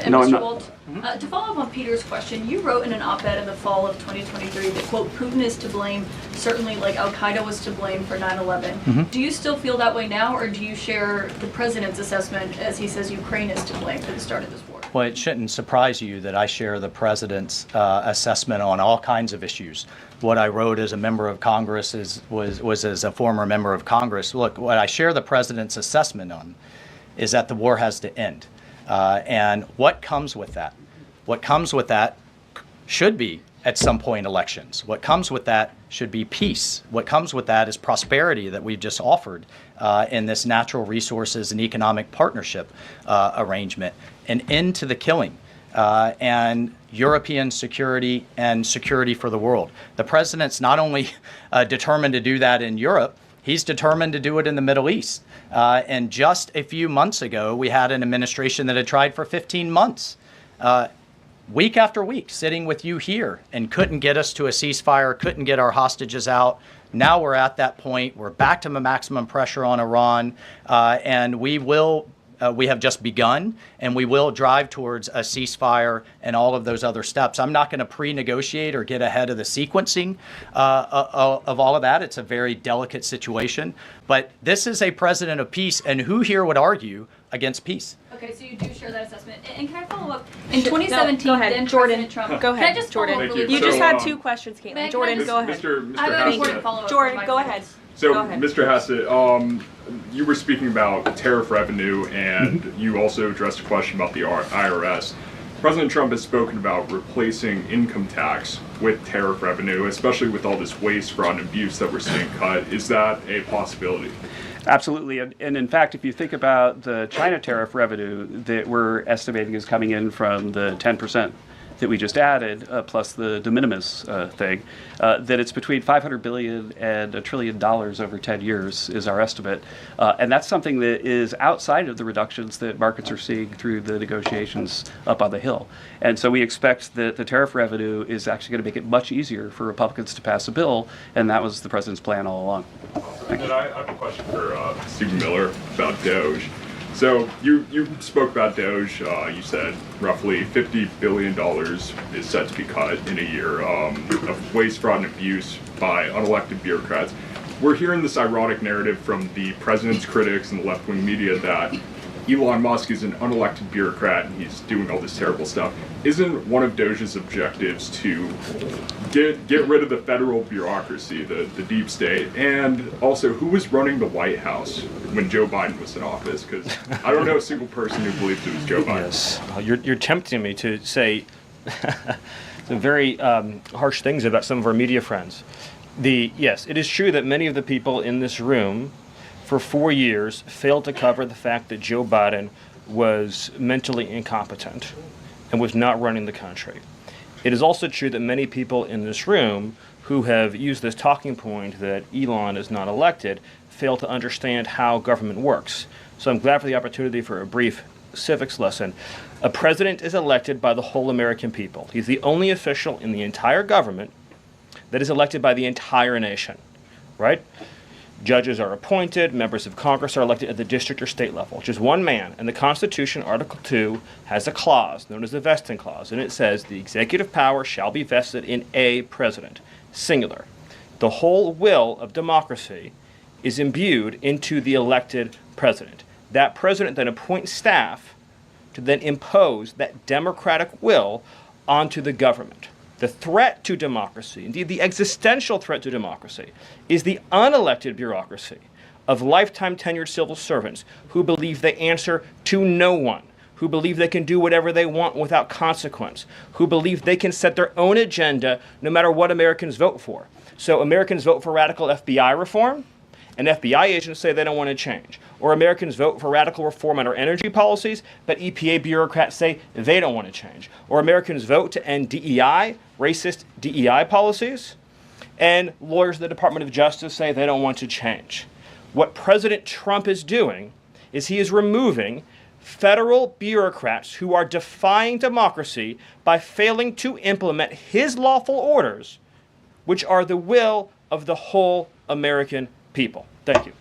And no, Mr. Walt, to follow up on Peter's question, you wrote in an op-ed in the fall of 2023 that, quote, Putin is to blame, certainly like Al-Qaeda was to blame for 9/11. Do you still feel that way now, or do you share the president's assessment as he says Ukraine is to blame for the start of this war? Well, it shouldn't surprise you that I share the president's assessment on all kinds of issues. What I wrote as a member of Congress was as a former member of Congress. Look, what I share the president's assessment on is that the war has to end. And what comes with that? What comes with that should be, at some point, elections. What comes with that should be peace. What comes with that is prosperity that we've just offered in this natural resources and economic partnership arrangement, an end to the killing, and European security and security for the world. The president's not only determined to do that in Europe, he's determined to do it in the Middle East. And just a few months ago, we had an administration that had tried for 15 months, week after week, sitting with you here and couldn't get us to a ceasefire, couldn't get our hostages out. Now we're at that point. We're back to maximum pressure on Iran, and we have just begun, and we will drive towards a ceasefire and all of those other steps. I'm not going to pre-negotiate or get ahead of the sequencing of all of that. It's a very delicate situation. But this is a president of peace, and who here would argue against peace? Okay, so you do share that assessment. And can I follow up? In 2017, go ahead, then Jordan. President Trump. Go ahead, Can I just Jordan. follow up really You quick? just had two questions, Caitlin. Jordan, go ahead. Mr. I have an Hassett. important follow-up. Jordan, go ahead. So, Go ahead. Mr. Hassett, you were speaking about tariff revenue, and you also addressed a question about the IRS. President Trump has spoken about replacing income tax with tariff revenue, especially with all this waste, fraud, and abuse that we're seeing cut. Is that a possibility? Absolutely. And in fact, if you think about the China tariff revenue that we're estimating is coming in from the 10% that we just added, plus the de minimis thing, that it's between $500 billion and $1 trillion over 10 years is our estimate. And that's something that is outside of the reductions that markets are seeing through the negotiations up on the Hill. And so we expect that the tariff revenue is actually going to make it much easier for Republicans to pass a bill, and that was the president's plan all along. And then I have a question for Stephen Miller about DOGE. So you spoke about DOGE. You said roughly $50 billion is set to be cut in a year of waste, fraud, and abuse by unelected bureaucrats. We're hearing this ironic narrative from the president's critics and the left-wing media that Elon Musk is an unelected bureaucrat and he's doing all this terrible stuff. Isn't one of DOGE's objectives to get rid of the federal bureaucracy, the deep state? And also, who was running the White House when Joe Biden was in office? Because I don't know a single person who believes it was Joe Biden. Yes, you're tempting me to say some very harsh things about some of our media friends. Yes, it is true that many of the people in this room for 4 years failed to cover the fact that Joe Biden was mentally incompetent and was not running the country. It is also true that many people in this room who have used this talking point that Elon is not elected fail to understand how government works. So I'm glad for the opportunity for a brief civics lesson. A president is elected by the whole American people. He's the only official in the entire government that is elected by the entire nation, right? Judges are appointed, members of Congress are elected at the district or state level, just one man. And the Constitution, Article 2, has a clause known as the vesting clause, and it says the executive power shall be vested in a president, singular. The whole will of democracy is imbued into the elected president. That president then appoints staff to then impose that democratic will onto the government. The threat to democracy, indeed the existential threat to democracy, is the unelected bureaucracy of lifetime tenured civil servants who believe they answer to no one, who believe they can do whatever they want without consequence, who believe they can set their own agenda no matter what Americans vote for. So Americans vote for radical FBI reform, and FBI agents say they don't want to change. Or Americans vote for radical reform on our energy policies, but EPA bureaucrats say they don't want to change. Or Americans vote to end DEI, racist DEI policies, and lawyers of the Department of Justice say they don't want to change. What President Trump is doing is he is removing federal bureaucrats who are defying democracy by failing to implement his lawful orders, which are the will of the whole American people. Thank you.